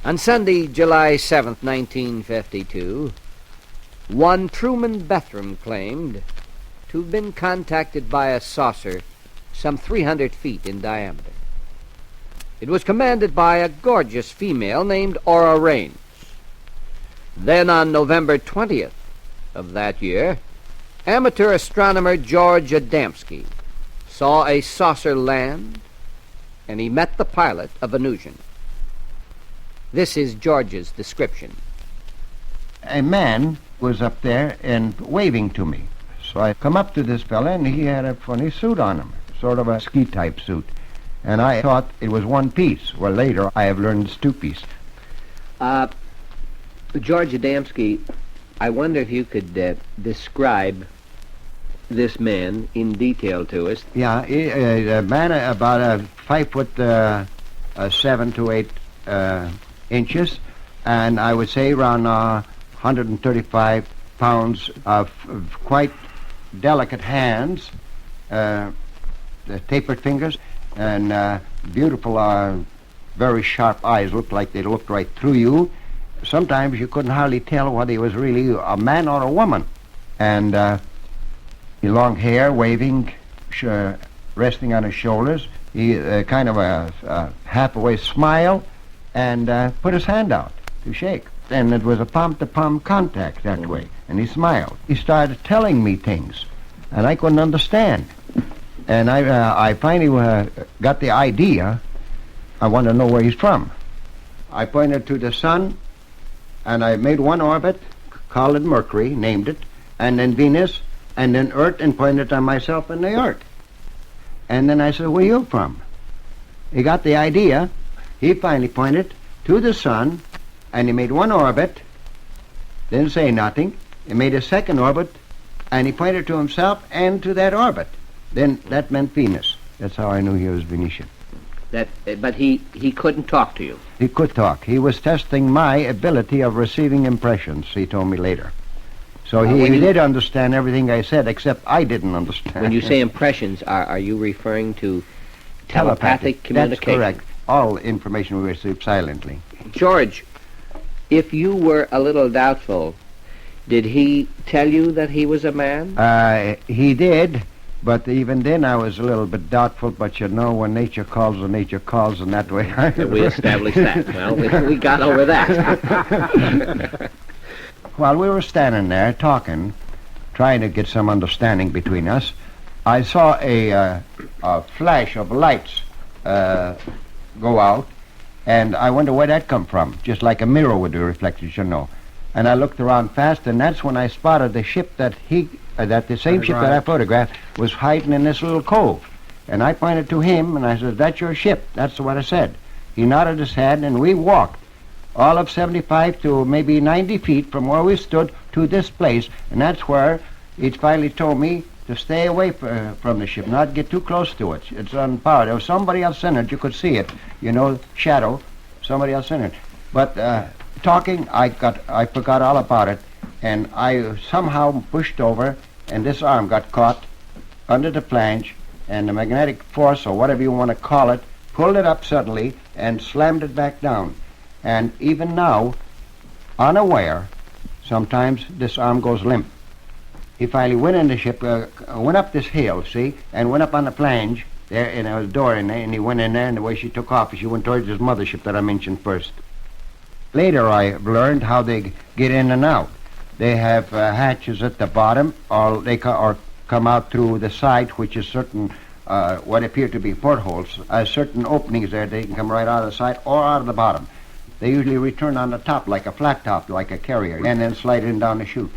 On Sunday, July 7th, 1952, one Truman Bethram claimed to have been contacted by a saucer some 300 feet in diameter. It was commanded by a gorgeous female named Aura Raines. Then on November 20th of that year, amateur astronomer George Adamski saw a saucer land, and he met the pilot, a Venusian. This is George's description. A man was up there and waving to me. So I come up to this fella, and he had a funny suit on him, sort of a ski-type suit. And I thought it was one piece. Well, later I have learned it's two piece. George Adamski, I wonder if you could describe this man in detail to us. Yeah, a man about 5'7" to 8" inches, and I would say around 135 pounds of quite delicate hands, the tapered fingers, and beautiful, very sharp eyes. Looked like they looked right through you. Sometimes you couldn't hardly tell whether he was really a man or a woman. And long hair, waving, resting on his shoulders. He kind of a half-away smile, and put his hand out to shake. And it was a palm-to-palm contact that way. And he smiled. He started telling me things, and I couldn't understand. And I finally got the idea. I wanted to know where he's from. I pointed to the sun, and I made one orbit, called it Mercury, named it, and then Venus, and then Earth, and pointed on myself and the Earth. And then I said, where are you from? He got the idea. He finally pointed to the sun, and he made one orbit, didn't say nothing. He made a second orbit, and he pointed to himself and to that orbit. Then that meant Venus. That's how I knew he was Venetian. But he couldn't talk to you. He could talk. He was testing my ability of receiving impressions, he told me later. So he did understand everything I said, except I didn't understand. When you say impressions, are you referring to telepathic communication? That's correct. All information we received silently. George, if you were a little doubtful, did he tell you that he was a man? He did, but even then I was a little bit doubtful. But you know, when nature calls, and that way. We established that. Well, we got over that. While we were standing there talking, trying to get some understanding between us, I saw a flash of lights go out, and I wonder where that come from, just like a mirror would be reflected, you know. And I looked around fast, and that's when I spotted the ship that the same ship that I photographed was hiding in this little cove. And I pointed to him, and I said, that's your ship. That's what I said. He nodded his head, and we walked all of 75 to maybe 90 feet from where we stood to this place, and that's where he finally told me to stay away from the ship, not get too close to it. It's unpowered. There was somebody else in it. You could see it, you know, shadow, somebody else in it. But talking, I forgot all about it, and I somehow pushed over, and this arm got caught under the flange, and the magnetic force, or whatever you want to call it, pulled it up suddenly and slammed it back down. And even now, unaware, sometimes this arm goes limp. He finally went in the ship, went up this hill, see, and went up on the flange there, and there was a door in there, and he went in there, and the way she took off, she went towards his mothership that I mentioned first. Later, I learned how they get in and out. They have hatches at the bottom, or they come out through the side, which is certain, what appear to be portholes, certain openings there. They can come right out of the side or out of the bottom. They usually return on the top, like a flat top, like a carrier, and then slide in down the chute.